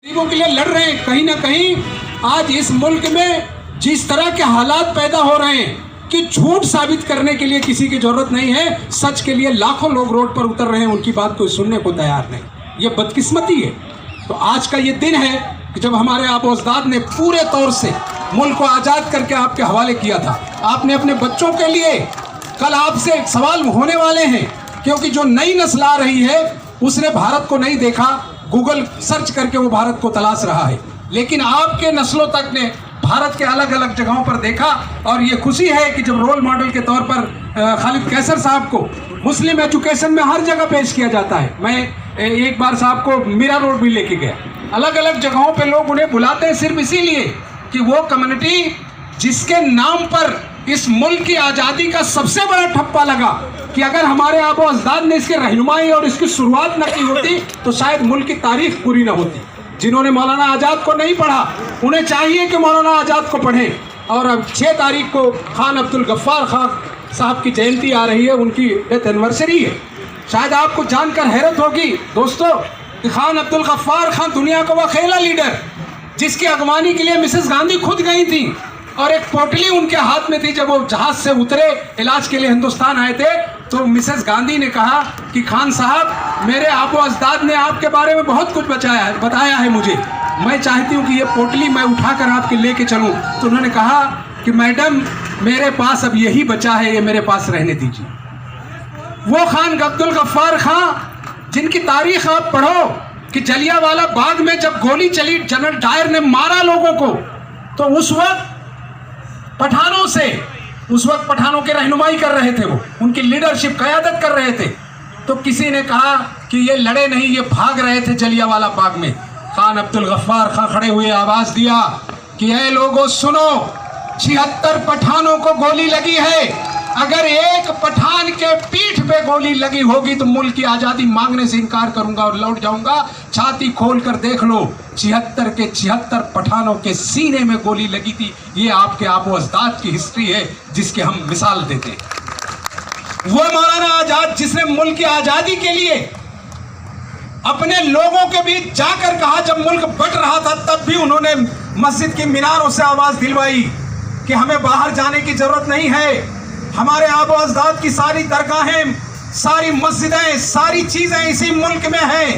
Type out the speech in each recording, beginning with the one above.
गरीबों के लिए लड़ रहे हैं। कहीं ना कहीं आज इस मुल्क में जिस तरह के हालात पैदा हो रहे हैं कि झूठ साबित करने के लिए किसी की जरूरत नहीं है, सच के लिए लाखों लोग रोड पर उतर रहे हैं, उनकी बात कोई सुनने को तैयार नहीं। ये बदकिस्मती है। तो आज का ये दिन है कि जब हमारे आबो-अजदाद ने पूरे तौर से मुल्क को आज़ाद करके आपके हवाले किया था। आपने अपने बच्चों के लिए, कल आपसे सवाल होने वाले हैं, क्योंकि जो नई नस्ल आ रही है उसने भारत को नहीं देखा, गूगल सर्च करके वो भारत को तलाश रहा है, लेकिन आपके नस्लों तक ने भारत के अलग अलग जगहों पर देखा। और ये खुशी है कि जब रोल मॉडल के तौर पर खालिद कैसर साहब को मुस्लिम एजुकेशन में हर जगह पेश किया जाता है। मैं एक बार साहब को मीरा रोड भी लेके गया, अलग अलग जगहों पे लोग उन्हें बुलाते हैं सिर्फ इसीलिए कि वो कम्युनिटी जिसके नाम पर इस मुल्क की आज़ादी का सबसे बड़ा ठप्पा लगा कि अगर हमारे आबो-अजदाद ने इसकी रहनुमाई और इसकी शुरुआत न की होती तो शायद मुल्क की तारीख पूरी न होती। जिन्होंने मौलाना आज़ाद को नहीं पढ़ा उन्हें चाहिए कि मौलाना आज़ाद को पढ़ें। और अब 6 तारीख को खान अब्दुल गफ्फार खान साहब की जयंती आ रही है, उनकी डेथ एनिवर्सरी है। शायद आपको जानकर हैरत होगी दोस्तों कि खान अब्दुल गफ्फार खान दुनिया का वो अकेला लीडर जिसकी अगवानी के लिए मिसेस गांधी खुद गई थी और एक पोटली उनके हाथ में थी। जब वो जहाज से उतरे इलाज के लिए हिंदुस्तान आए थे तो मिसेस गांधी ने कहा कि खान साहब, मेरे आबो-अजदाद ने आपके बारे में बहुत कुछ बताया है मुझे, मैं चाहती हूँ कि ये पोटली मैं उठाकर आपके लेके चलूँ। तो उन्होंने कहा कि मैडम, मेरे पास अब यही बचा है, ये मेरे पास रहने दीजिए। वो खान अब्दुल गफ्फार खान जिनकी तारीख आप पढ़ो कि जलियांवाला बाग में जब गोली चली, जनरल डायर ने मारा लोगों को, तो उस वक्त पठानों के रहनुमाई कर रहे थे, वो उनकी लीडरशिप क़यादत कर रहे थे। तो किसी ने कहा कि ये लड़े नहीं, ये भाग रहे थे जलियांवाला बाग में। खान अब्दुल गफ्फार खान खड़े हुए आवाज दिया कि ऐ लोगों सुनो, 76 पठानों को गोली लगी है, अगर एक पठान के पीठ पे गोली लगी होगी तो मुल्क की आज़ादी मांगने से इनकार करूंगा और लौट जाऊंगा। छाती खोल कर देख लो, 76 के 76 पठानों के सीने में गोली लगी थी। ये आपके आबो-अजदाद की हिस्ट्री है जिसके हम मिसाल देते हैं। वो मौलाना आज़ाद जिसने मुल्क की आज़ादी के लिए अपने लोगों के बीच जाकर कहा, जब मुल्क बट रहा था तब भी उन्होंने मस्जिद की मीनारों से आवाज़ दिलवाई कि हमें बाहर जाने की ज़रूरत नहीं है, हमारे आबो-अजदाद की सारी दरगाहें, सारी मस्जिदें, सारी चीज़ें इसी मुल्क में हैं।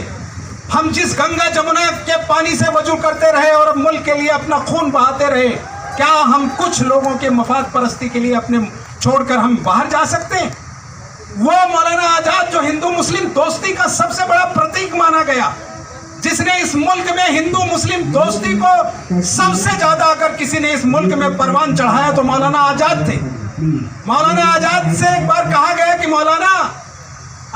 हम जिस गंगा जमुना के पानी से वजू करते रहे और मुल्क के लिए अपना खून बहाते रहे, क्या हम कुछ लोगों के मफाद परस्ती के लिए अपने छोड़कर हम बाहर जा सकते हैं? वो मौलाना आज़ाद जो हिंदू मुस्लिम दोस्ती का सबसे बड़ा प्रतीक माना गया, जिसने इस मुल्क में हिंदू मुस्लिम दोस्ती को सबसे ज़्यादा अगर किसी ने इस मुल्क में परवान चढ़ाया तो मौलाना आज़ाद थे। मौलाना आज़ाद से एक बार कहा गया कि मौलाना,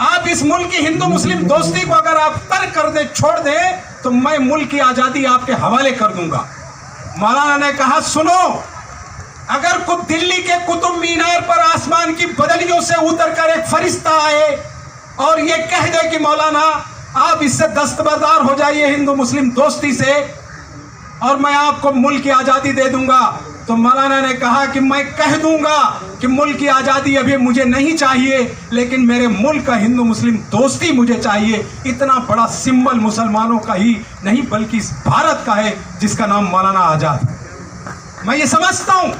आप इस मुल्क की हिंदू मुस्लिम दोस्ती को अगर आप तर्क कर दें, छोड़ दें, तो मैं मुल्क की आज़ादी आपके हवाले कर दूंगा। मौलाना ने कहा, सुनो, अगर कुछ दिल्ली के कुतुब मीनार पर आसमान की बदलियों से उतरकर एक फरिश्ता आए और ये कह दे कि मौलाना आप इससे दस्तबरदार हो जाइए हिंदू मुस्लिम दोस्ती से और मैं आपको मुल्क की आज़ादी दे दूंगा, तो मौलाना ने कहा कि मैं कह दूंगा कि मुल्क की आज़ादी अभी मुझे नहीं चाहिए, लेकिन मेरे मुल्क का हिंदू मुस्लिम दोस्ती मुझे चाहिए। इतना बड़ा सिंबल मुसलमानों का ही नहीं बल्कि इस भारत का है जिसका नाम मौलाना आज़ाद। मैं ये समझता हूँ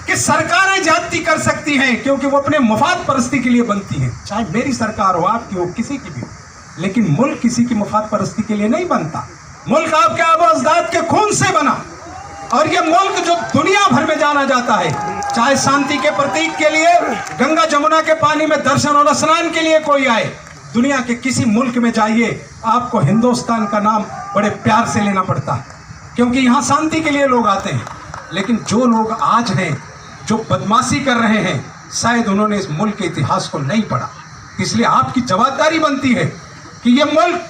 कि सरकारें ज्यादती कर सकती हैं क्योंकि वो अपने मफाद परस्ती के लिए बनती हैं, चाहे मेरी सरकार हो, आपकी हो, किसी की भी हो, लेकिन मुल्क किसी की मफाद परस्ती के लिए नहीं बनता। मुल्क आपके आबो-अजदाद के खून से बना और ये मुल्क जो दुनिया भर में जाना जाता है, चाहे शांति के प्रतीक के लिए गंगा जमुना के पानी में दर्शन और स्नान के लिए कोई आए, दुनिया के किसी मुल्क में जाइए, आपको हिंदुस्तान का नाम बड़े प्यार से लेना पड़ता है क्योंकि यहाँ शांति के लिए लोग आते हैं। लेकिन जो लोग आज हैं जो बदमाशी कर रहे हैं, शायद उन्होंने इस मुल्क के इतिहास को नहीं पढ़ा। इसलिए आपकी जवाबदारी बनती है कि ये मुल्क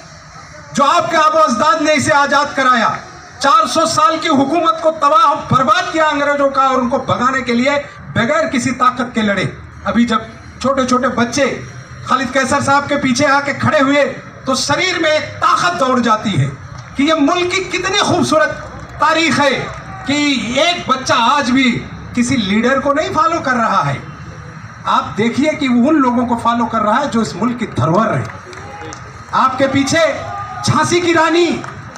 जो आपके आबो-अजदाद ने इसे आज़ाद कराया, 400 साल की हुकूमत को तबाह बर्बाद किया अंग्रेजों का और उनको भगाने के लिए बगैर किसी ताकत के लड़े। अभी जब छोटे छोटे बच्चे खालिद कैसर साहब के पीछे आके खड़े हुए तो शरीर में एक ताकत दौड़ जाती है कि ये मुल्क की कितनी खूबसूरत तारीख है कि एक बच्चा आज भी किसी लीडर को नहीं फॉलो कर रहा है। आप देखिए कि उन लोगों को फॉलो कर रहा है जो इस मुल्क की धरोहर है। आपके पीछे झांसी की रानी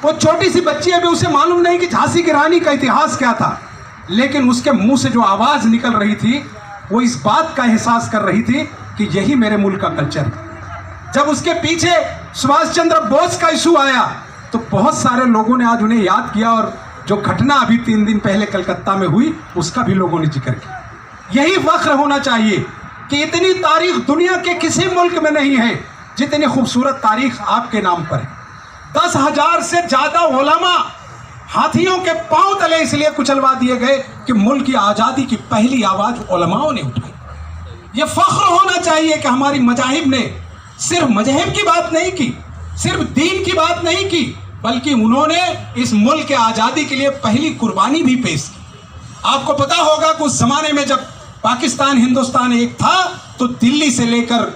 वो छोटी सी बच्ची है, अभी उसे मालूम नहीं कि झांसी की रानी का इतिहास क्या था, लेकिन उसके मुंह से जो आवाज़ निकल रही थी वो इस बात का एहसास कर रही थी कि यही मेरे मुल्क का कल्चर है। जब उसके पीछे सुभाष चंद्र बोस का इशू आया तो बहुत सारे लोगों ने आज उन्हें याद किया, और जो घटना अभी 3 दिन पहले कलकत्ता में हुई उसका भी लोगों ने जिक्र किया। यही फख्र होना चाहिए कि इतनी तारीख दुनिया के किसी मुल्क में नहीं है जितनी खूबसूरत तारीख आपके नाम पर है। 10,000 से ज़्यादा उलमा हाथियों के पांव तले इसलिए कुचलवा दिए गए कि मुल्क की आज़ादी की पहली आवाज़ उलमाओं ने उठाई। ये फख्र होना चाहिए कि हमारी मजाहिब ने सिर्फ मजहब की बात नहीं की, सिर्फ दीन की बात नहीं की, बल्कि उन्होंने इस मुल्क के आज़ादी के लिए पहली कुर्बानी भी पेश की। आपको पता होगा कि उस ज़माने में जब पाकिस्तान हिंदुस्तान एक था तो दिल्ली से लेकर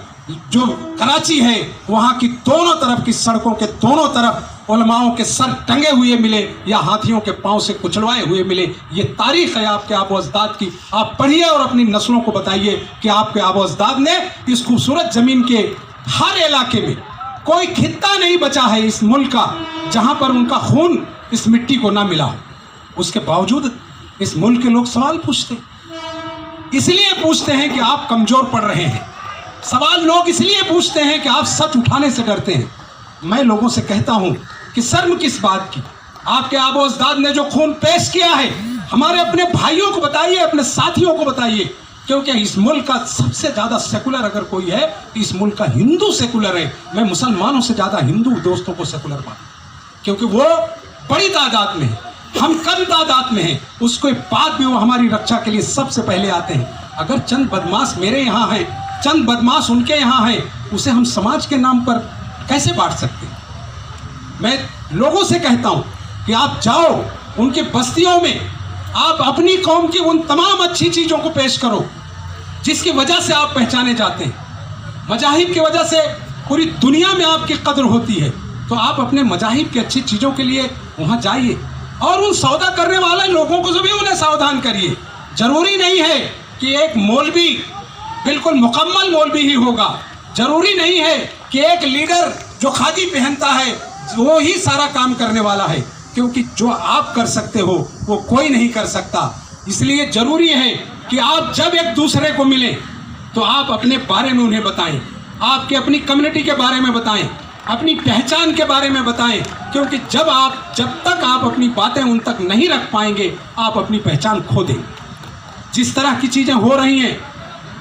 जो कराची है वहाँ की दोनों तरफ की सड़कों के दोनों तरफ उलमाओं के सर टंगे हुए मिले या हाथियों के पांव से कुचलवाए हुए मिले। ये तारीख है आपके आबो अजदाद की। आप पढ़िए और अपनी नस्लों को बताइए कि आपके आबो अजदाद ने इस खूबसूरत ज़मीन के हर इलाके में कोई खित्ता नहीं बचा है इस मुल्क का जहाँ पर उनका खून इस मिट्टी को ना मिला हो। उसके बावजूद इस मुल्क के लोग सवाल पूछते, इसलिए पूछते हैं कि आप कमज़ोर पड़ रहे हैं। सवाल लोग इसलिए पूछते हैं कि आप सच उठाने से डरते हैं। मैं लोगों से कहता हूं कि शर्म किस बात की। आपके आबो अजदाद ने जो खून पेश किया है हमारे अपने भाइयों को बताइए, अपने साथियों को बताइए, क्योंकि इस मुल्क का सबसे ज़्यादा सेकुलर अगर कोई है तो इस मुल्क का हिंदू सेकुलर है। मैं मुसलमानों से ज़्यादा हिंदू दोस्तों को सेकुलर मानता हूं, क्योंकि वो बड़ी तादाद में है, हम कम तादाद में हैं। उसके बाद भी वो हमारी रक्षा के लिए सबसे पहले आते हैं। अगर चंद बदमाश मेरे यहाँ हैं, चंद बदमाश उनके यहाँ हैं, उसे हम समाज के नाम पर कैसे बांट सकते हैं? मैं लोगों से कहता हूँ कि आप जाओ उनके बस्तियों में, आप अपनी कौम की उन तमाम अच्छी चीज़ों को पेश करो जिसकी वजह से आप पहचाने जाते हैं। मजाहिब की वजह से पूरी दुनिया में आपकी कदर होती है, तो आप अपने मजाहिब की अच्छी चीज़ों के लिए वहाँ जाइए और उन सौदा करने वाले लोगों को भी उन्हें सावधान करिए। ज़रूरी नहीं है कि एक मौलवी बिल्कुल मुकम्मल मौलवी ही होगा, ज़रूरी नहीं है कि एक लीडर जो खादी पहनता है वो ही सारा काम करने वाला है, क्योंकि जो आप कर सकते हो वो कोई नहीं कर सकता। इसलिए ज़रूरी है कि आप जब एक दूसरे को मिलें तो आप अपने बारे में उन्हें बताएं, आपके अपनी कम्युनिटी के बारे में बताएं, अपनी पहचान के बारे में बताएं, क्योंकि जब तक आप अपनी बातें उन तक नहीं रख पाएंगे आप अपनी पहचान खो देंगे। जिस तरह की चीज़ें हो रही हैं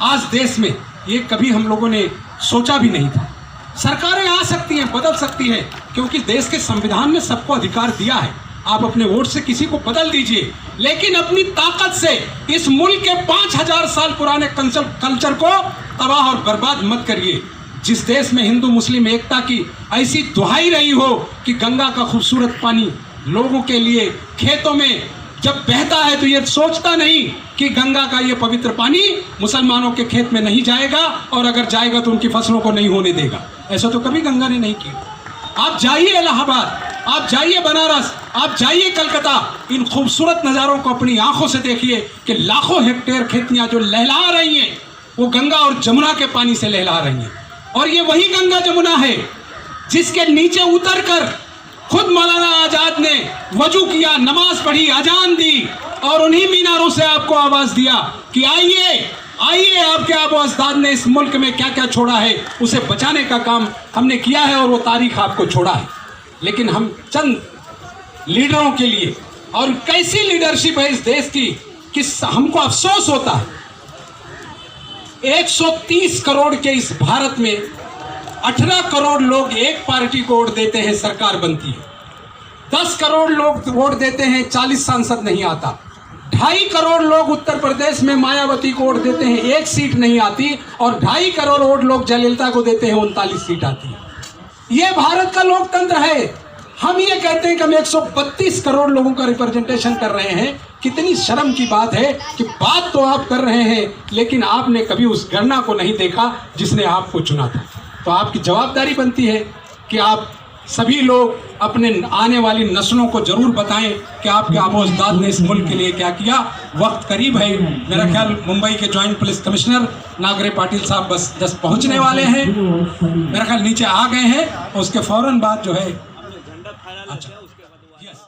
आज देश में, ये कभी हम लोगों ने सोचा भी नहीं था। सरकारें आ सकती हैं, बदल सकती हैं, क्योंकि देश के संविधान ने सबको अधिकार दिया है। आप अपने वोट से किसी को बदल दीजिए, लेकिन अपनी ताकत से इस मुल्क के 5000 साल पुराने कल्चर को तबाह और बर्बाद मत करिए। जिस देश में हिंदू मुस्लिम एकता की ऐसी दुहाई रही हो कि गंगा का खूबसूरत पानी लोगों के लिए खेतों में जब बहता है तो ये सोचता नहीं कि गंगा का ये पवित्र पानी मुसलमानों के खेत में नहीं जाएगा, और अगर जाएगा तो उनकी फसलों को नहीं होने देगा। ऐसा तो कभी गंगा ने नहीं किया। आप जाइए इलाहाबाद, आप जाइए बनारस, आप जाइए कलकत्ता, इन खूबसूरत नज़ारों को अपनी आंखों से देखिए कि लाखों हेक्टेयर खेतियाँ जो लहला रही हैं वो गंगा और जमुना के पानी से लहला रही हैं। और ये वही गंगा जमुना है जिसके नीचे उतर कर खुद मौलाना आज़ाद ने वजू किया, नमाज पढ़ी, अजान दी, और उन्हीं मीनारों से आपको आवाज़ दिया कि आइए आइए, आपके आबो अजदाद ने इस मुल्क में क्या क्या छोड़ा है उसे बचाने का काम हमने किया है और वो तारीख आपको छोड़ा है। लेकिन हम चंद लीडरों के लिए, और कैसी लीडरशिप है इस देश की कि हमको अफसोस होता है 130 करोड़ के इस भारत में 18 करोड़ लोग एक पार्टी को वोट देते हैं, सरकार बनती है। 10 करोड़ लोग वोट देते हैं, 40 सांसद नहीं आता। 2.5 करोड़ लोग उत्तर प्रदेश में मायावती को वोट देते हैं, 1 सीट नहीं आती, और 2.5 करोड़ वोट लोग जयललिता को देते हैं, 39 सीट आती है। ये भारत का लोकतंत्र है। हम ये कहते हैं कि हम 132 करोड़ लोगों का रिप्रेजेंटेशन कर रहे हैं। कितनी शर्म की बात है कि बात तो आप कर रहे हैं लेकिन आपने कभी उस गणना को नहीं देखा जिसने आपको चुना था। तो आपकी जवाबदारी बनती है कि आप सभी लोग अपने आने वाली नस्लों को जरूर बताएं कि आपके आबो अजदाद ने इस मुल्क के लिए क्या किया। वक्त करीब है। मेरा ख्याल मुंबई के joint police commissioner Nagare Patil साहब बस जस्ट पहुंचने वाले हैं, मेरा ख्याल नीचे आ गए हैं। उसके फौरन बाद जो है अच्छा यस